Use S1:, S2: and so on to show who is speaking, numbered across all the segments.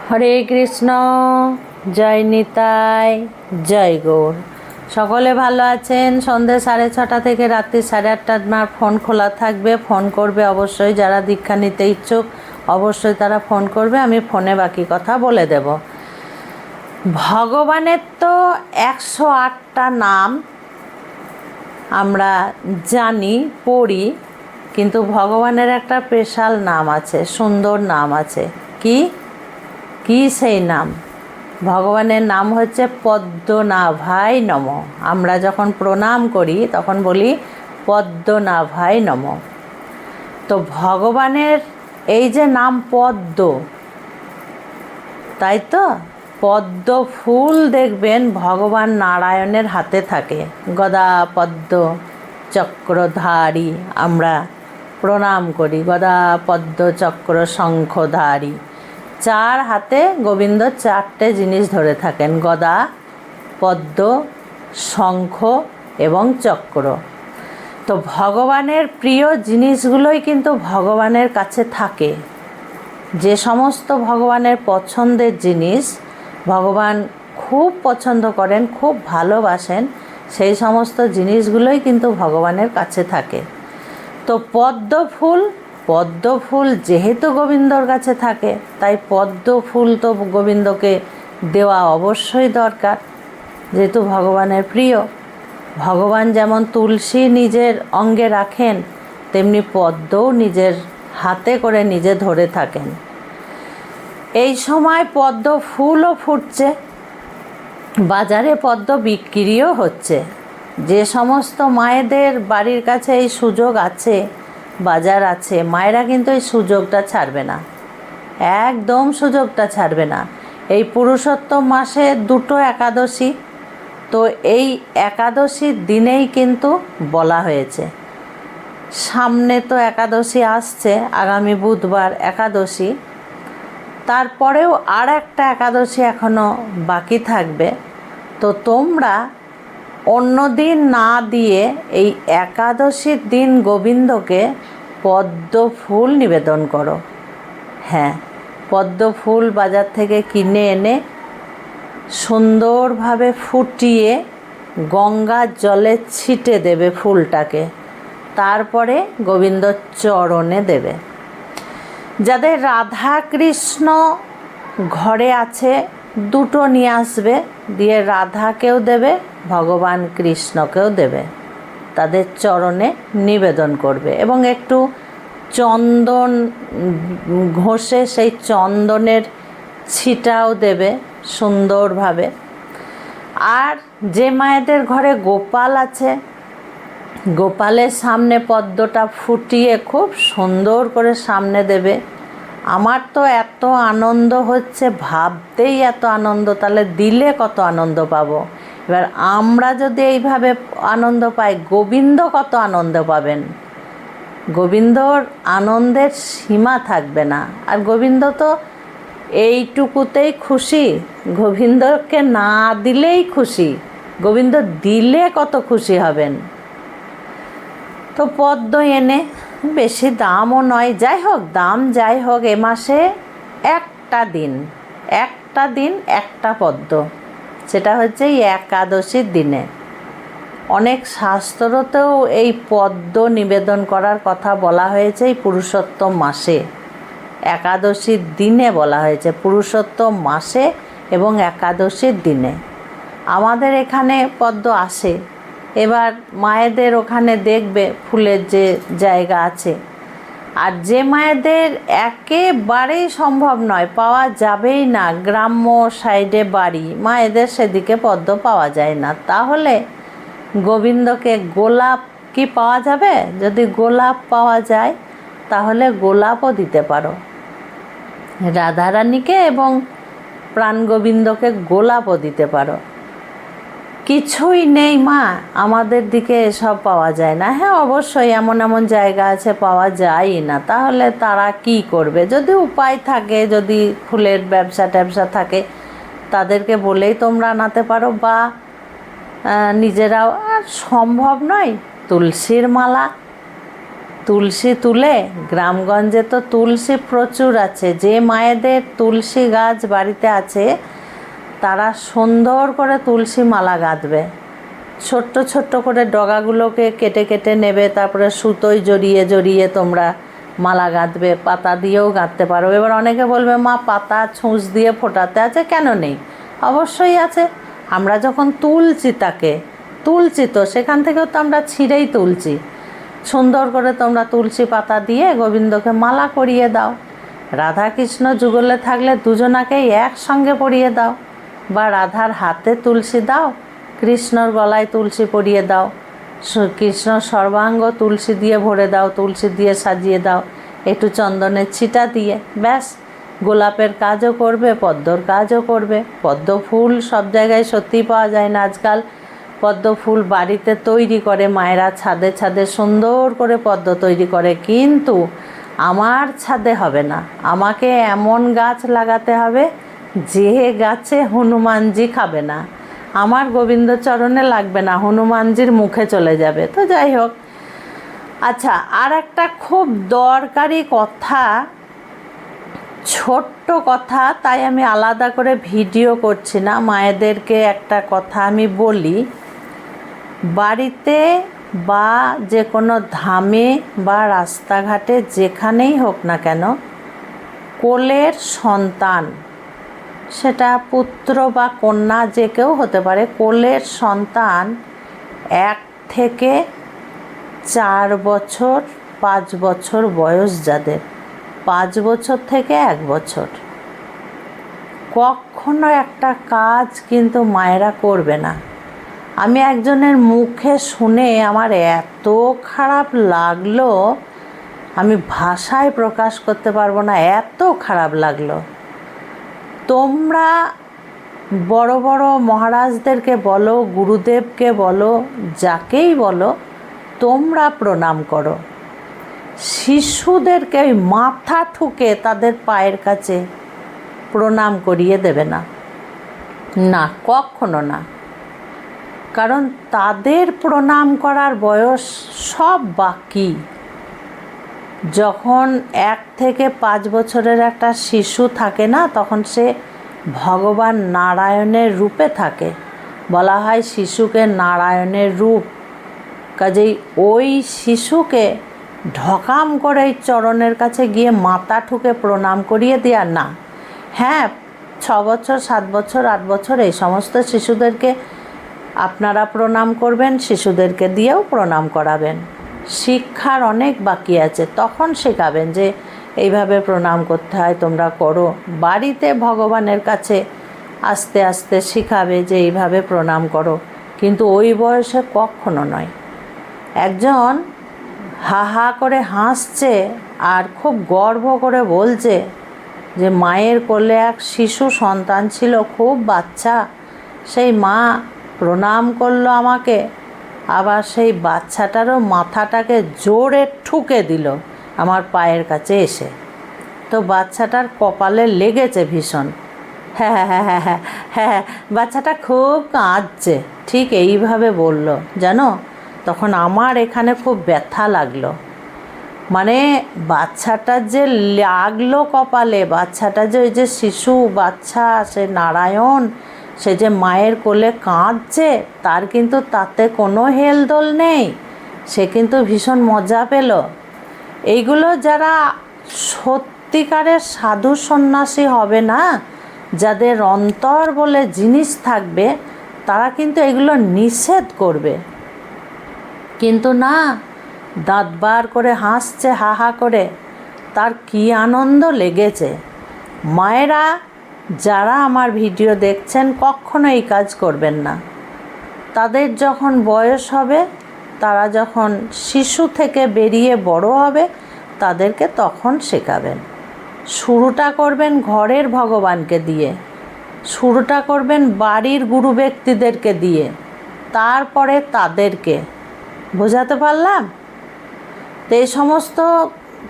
S1: হরে কৃষ্ণ। জয় নিতাই, জয় গৌর। সকলে ভালো আছেন? সন্ধ্যে 6:30 থেকে রাত্রি 8:30 আমার ফোন খোলা থাকবে। ফোন করবে অবশ্যই, যারা দীক্ষা নিতে ইচ্ছুক অবশ্যই তারা ফোন করবে, আমি ফোনে বাকি কথা বলে দেব। ভগবানের তো 108টা নাম আমরা জানি, পড়ি, কিন্তু ভগবানের একটা স্পেশাল নাম আছে, সুন্দর নাম আছে। কি কি সেই নাম? ভগবানের নাম হচ্ছে পদ্মনাভায় নমঃ। আমরা যখন প্রণাম করি তখন বলি পদ্মনাভায় নমঃ। তো ভগবানের এই যে নাম পদ্ম, তাই তো, পদ্ম ফুল দেখবেন ভগবান নারায়ণের হাতে থাকে। গদা পদ্ম চক্রধারী আমরা প্রণাম করি, গদা পদ্ম চক্র শঙ্খধারী। 4 হাতে গোবিন্দ 4টে জিনিস ধরে থাকেন, গদা, পদ্ম, শঙ্খ এবং চক্র। তো ভগবানের প্রিয় জিনিসগুলোই কিন্তু ভগবানের কাছে থাকে। যে সমস্ত ভগবানের পছন্দের জিনিস ভগবান খুব পছন্দ করেন, খুব ভালোবাসেন, সেই সমস্ত জিনিসগুলোই কিন্তু ভগবানের কাছে থাকে। তো পদ্ম ফুল যেহেতু গোবিন্দর কাছে থাকে, তাই পদ্ম ফুল তো গোবিন্দকে দেওয়া অবশ্যই দরকার, যেহেতু ভগবানের প্রিয়। ভগবান যেমন তুলসী নিজের অঙ্গে রাখেন, তেমনি পদ্মও নিজের হাতে করে নিজে ধরে থাকেন। এই সময় পদ্ম ফুলও ফুটছে, বাজারে পদ্ম বিক্রিও হচ্ছে। যে সমস্ত মায়েদের বাড়ির কাছে এই সুযোগ আছে, বাজার আছে, মায়েরা কিন্তু এই সুযোগটা ছাড়বে না, একদম সুযোগটা ছাড়বে না। এই পুরুষোত্তম মাসে 2টো একাদশী, তো এই একাদশীর দিনেই কিন্তু বলা হয়েছে। সামনে তো একাদশী আসছে, আগামী বুধবার একাদশী, তারপরেও আর একটা একাদশী এখনও বাকি থাকবে। তো তোমরা অন্য দিন না দিয়ে এই একাদশীর দিন গোবিন্দকে পদ্ম ফুল নিবেদন করো। হ্যাঁ, পদ্ম ফুল বাজার থেকে কিনে এনে সুন্দরভাবে ফুটিয়ে গঙ্গার জলে ছিটে দেবে ফুলটাকে, তারপরে গোবিন্দর চরণে দেবে। যাদের রাধা কৃষ্ণ ঘরে আছে 2টো নিয়ে আসবে, দিয়ে রাধাকেও দেবে, ভগবান কৃষ্ণকেও দেবে, তাদের চরণে নিবেদন করবে। এবং একটু চন্দন ঘষে সেই চন্দনের ছিটাও দেবে সুন্দরভাবে। আর যে মায়েদের ঘরে গোপাল আছে, গোপালের সামনে পদ্মটা ফুটিয়ে খুব সুন্দর করে সামনে দেবে। আমার তো এত আনন্দ হচ্ছে, ভাবতেই এত আনন্দ, তাহলে দিলে কত আনন্দ পাবো। এবার আমরা যদি এইভাবে আনন্দ পাই, গোবিন্দ কত আনন্দ পাবেন। গোবিন্দর আনন্দের সীমা থাকবে না। আর গোবিন্দ তো এইটুকুতেই খুশি, গোবিন্দকে না দিলেই খুশি, গোবিন্দ দিলে কত খুশি হবেন। তো পদ্ম এনে, বেশি দামও নয়, যাই হোক দাম যাই হোক, এ মাসে একটা দিন একটা পদ্ম, সেটা হচ্ছে এই একাদশীর দিনে। অনেক শাস্ত্রতেও এই পদ্ম নিবেদন করার কথা বলা হয়েছে এই পুরুষোত্তম মাসে, একাদশীর দিনে বলা হয়েছে, পুরুষোত্তম মাসে এবং একাদশীর দিনে। আমাদের এখানে পদ্ম আসে, এবার মায়েদের ওখানে দেখবে ফুলের যে জায়গা আছে। আর যে মায়েদের একেবারেই সম্ভব নয়, পাওয়া যাবেই না, গ্রাম্য সাইডে বাড়ি, মায়েদের সেদিকে পদ্ম পাওয়া যায় না, তাহলে গোবিন্দকে গোলাপ কি পাওয়া যাবে? যদি গোলাপ পাওয়া যায় তাহলে গোলাপও দিতে পারো রাধারানীকে, এবং প্রাণ গোবিন্দকে গোলাপও দিতে পারো। কিছুই নেই মা, আমাদের দিকে এসব পাওয়া যায় না। হ্যাঁ, অবশ্যই এমন এমন জায়গা আছে পাওয়া যায়ই না, তাহলে তারা কি করবে? যদি উপায় থাকে, যদি ফুলের ব্যবসা থাকে, তাদেরকে বলেই তোমরা আনাতে পারো, বা নিজেরাও। আর সম্ভব নয়, তুলসীর মালা, তুলসী তুলে, গ্রামগঞ্জে তো তুলসী প্রচুর আছে, যে মায়েদের তুলসী গাছ বাড়িতে আছে তারা সুন্দর করে তুলসী মালা গাঁথবে। ছোট্ট ছোট্ট করে ডগাগুলোকে কেটে কেটে নেবে, তারপরে সুতোয় জড়িয়ে জড়িয়ে তোমরা মালা গাঁথবে। পাতা দিয়েও গাঁথতে পারো। এবার অনেকে বলবে মা পাতা ছুঁচ দিয়ে ফোটাতে আছে, কেন নেই? অবশ্যই আছে। আমরা যখন তুলছি তাকে, তুলছি তো সেখান থেকেও তো আমরা ছিঁড়েই তুলছি। সুন্দর করে তোমরা তুলসী পাতা দিয়ে গোবিন্দকে মালা পরিয়ে দাও। রাধা কৃষ্ণ যুগলে থাকলে দুজনাকেই একসঙ্গে পরিয়ে দাও, বা রাধার হাতে তুলসী দাও, কৃষ্ণর গলায় তুলসী পরিয়ে দাও, কৃষ্ণ সর্বাঙ্গ তুলসী দিয়ে ভরে দাও, তুলসী দিয়ে সাজিয়ে দাও, একটু চন্দনের ছিটা দিয়ে, ব্যাস। গোলাপের কাজও করবে, পদ্মর কাজও করবে। পদ্ম ফুল সব জায়গায় সত্যিই পাওয়া যায় না আজকাল। পদ্ম ফুল বাড়িতে তৈরি করে মায়েরা, ছাদে ছাদে সুন্দর করে পদ্ম তৈরি করে, কিন্তু আমার ছাদে হবে না। আমাকে এমন গাছ লাগাতে হবে যে গাছে হনুমানজি খাবে না, আমার গোবিন্দচরণে লাগবে না, হনুমানজির মুখে চলে যাবে। তো যাই হোক, আচ্ছা, আর একটা খুব দরকারি কথা, ছোট্ট কথা, তাই আমি আলাদা করে ভিডিও করছি না। মায়েদেরকে একটা কথা আমি বলি, বাড়িতে বা যে কোনো ধামে বা রাস্তাঘাটে যেখানেই হোক না কেন, কোলের সন্তান, সেটা পুত্র বা কন্যা যে কেউ হতে পারে, কোলের সন্তান 1 থেকে 4 বছর 5 বছর বয়স যাদের, 5 বছর থেকে 1 বছর, কখনো একটা কাজ কিন্তু মায়েরা করবে না। আমি একজনের মুখে শুনে আমার এত খারাপ লাগলো, আমি ভাষায় প্রকাশ করতে পারবো না, এত খারাপ লাগলো। তোমরা বড় বড় মহারাজদেরকে বলো, গুরুদেবকে বলো, যাকেই বলো, তোমরা প্রণাম করো। শিশুদেরকে ওই মাথা ঠুকে তাদের পায়ের কাছে প্রণাম করিয়ে দেবে না, না, কখনো না। কারণ তাদের প্রণাম করার বয়স সব বাকি। যখন 1 থেকে 5 বছরের একটা শিশু থাকে না, তখন সে ভগবান নারায়ণের রূপে থাকে। বলা হয় শিশুকে নারায়ণের রূপ। কাজেই ওই শিশুকে ঢকাম করে চরণের কাছে গিয়ে মাথা ঠুকে প্রণাম করিয়ে দেওয়া না। হ্যাঁ, 6 বছর 7 বছর 8 বছর এই সমস্ত শিশুদেরকে আপনারা প্রণাম করবেন, শিশুদেরকে দিয়েও প্রণাম করাবেন। শিক্ষার অনেক বাকি আছে, তখন শেখাবেন যে এইভাবে প্রণাম করতে হয়, তোমরা করো। বাড়িতে ভগবানের কাছে আস্তে আস্তে শেখাবে যে এইভাবে প্রণাম করো, কিন্তু ওই বয়সে কখনো নয়। একজন হা হা করে হাসছে আর খুব গর্ব করে বলছে যে মায়ের কোলে এক শিশু সন্তান ছিল, খুব বাচ্চা, সেই মা প্রণাম করলো আমাকে, আবার সেই বাচ্চাটারও মাথাটাকে জোরে ঠুকে দিল আমার পায়ের কাছে এসে। তো বাচ্চাটার কপালে লেগেছে ভীষণ। হ্যাঁ হ্যাঁ হ্যাঁ হ্যাঁ হ্যাঁ হ্যাঁ, বাচ্চাটা খুব কাঁদছে, ঠিক এইভাবে বলল, জানো। তখন আমার এখানে খুব ব্যথা লাগলো। মানে বাচ্চাটার যে লাগলো কপালে, বাচ্চাটা যে ওই যে শিশু বাচ্চা, সে নারায়ণ, সে যে মায়ের কোলে কাঁদছে, তার কিন্তু তাতে কোনো হেলদোল নেই, সে কিন্তু ভীষণ মজা পেল। এইগুলো যারা সত্যিকারের সাধু সন্ন্যাসী হবে না, যাদের অন্তর বলে জিনিস থাকবে, তারা কিন্তু এগুলো নিষেধ করবে। কিন্তু না, দাঁত বার করে হাসছে হা হা করে, তার কী আনন্দ লেগেছে। মায়েরা যারা আমার ভিডিও দেখছেন, কখনো এই কাজ করবেন না। তাদের যখন বয়স হবে, তারা যখন শিশু থেকে বেরিয়ে বড় হবে, তাদেরকে তখন শেখাবেন। শুরুটা করবেন ঘরের ভগবানকে দিয়ে, শুরুটা করবেন বাড়ির গুরু ব্যক্তিদেরকে দিয়ে, তারপরে তাদেরকে। বোঝাতে পারলাম? তো এই সমস্ত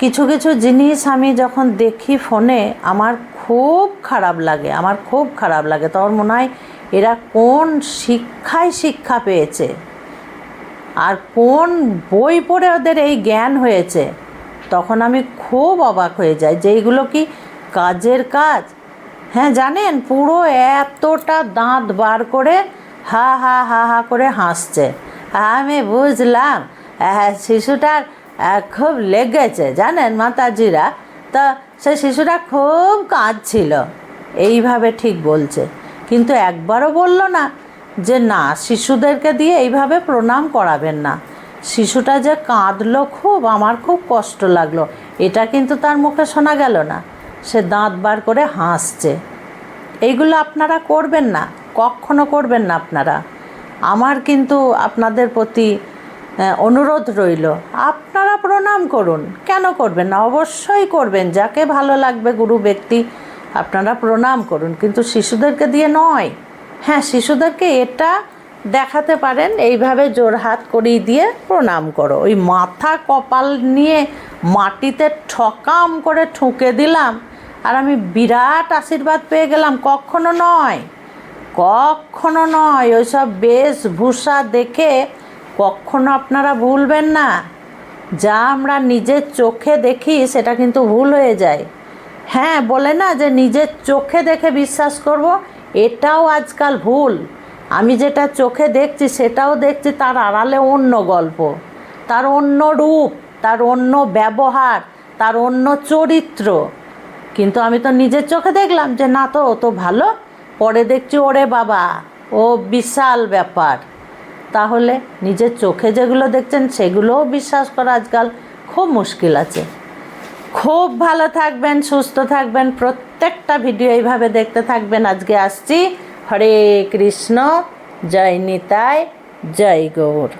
S1: কিছু কিছু জিনিস আমি যখন দেখি ফোনে, আমার খুব খারাপ লাগে, আমার খুব খারাপ লাগে। তখন মনে হয় এরা কোন শিক্ষায় শিক্ষা পেয়েছে। আর কোন বই পড়ে ওদের এই জ্ঞান হয়েছে, তখন আমি খুব অবাক হয়ে যাই যে এইগুলো কি কাজের কাজ। হ্যাঁ জানেন, পুরো এতটা দাঁত বার করে হা হা হা হা করে হাসছে। আমি বুঝলাম শিশুটার খুব লেগেছে, জানেন মাতাজিরা, তা সে শিশুটা খুব কাঁদছিল, এইভাবে ঠিক বলছে। কিন্তু একবারও বলল না যে না, শিশুদেরকে দিয়ে এইভাবে প্রণাম করাবেন না। শিশুটা যে কাঁদলো খুব, আমার খুব কষ্ট লাগলো, এটা কিন্তু তার মুখে শোনা গেল না। সে দাঁত বার করে হাসছে। এইগুলো আপনারা করবেন না, কখনো করবেন না আপনারা। আমার কিন্তু আপনাদের প্রতি অনুরোধ রইল, আপনারা প্রণাম করুন। কেন করবেন না? অবশ্যই করবেন, যাকে ভালো লাগবে গুরু ব্যক্তি আপনারা প্রণাম করুন, কিন্তু শিশুদেরকে দিয়ে নয়। হ্যাঁ, শিশুদেরকে এটা দেখাতে পারেন, এইভাবে জোড়হাত করিয়ে দিয়ে প্রণাম করো। ওই মাথা কপাল নিয়ে মাটিতে ঠকাম করে ঠুকে দিলাম আর আমি বিরাট আশীর্বাদ পেয়ে গেলাম, কখনো নয়, কখনো নয়। ওইসব বেশভূষা দেখে কখনো আপনারা ভুলবেন না। যা আমরা নিজের চোখে দেখি সেটা কিন্তু ভুল হয়ে যায়। হ্যাঁ, বলে না যে নিজের চোখে দেখে বিশ্বাস করব, এটাও আজকাল ভুল। আমি যেটা চোখে দেখছি সেটাও দেখছি, তার আড়ালে অন্য গল্প, তার অন্য রূপ, তার অন্য ব্যবহার, তার অন্য চরিত্র। কিন্তু আমি তো নিজের চোখে দেখলাম যে না, তো ও তো ভালো, পরে দেখছি ওরে বাবা ও বিশাল ব্যাপার। তাহলে নিজের চোখে যেগুলো দেখছেন সেগুলোও বিশ্বাস করা আজকাল খুব মুশকিল আছে। খুব ভালো থাকবেন, সুস্থ থাকবেন, প্রত্যেকটা ভিডিও এইভাবে দেখতে থাকবেন। আজকে আসছি। হরে কৃষ্ণ, জয় নিতাই, জয় গৌর।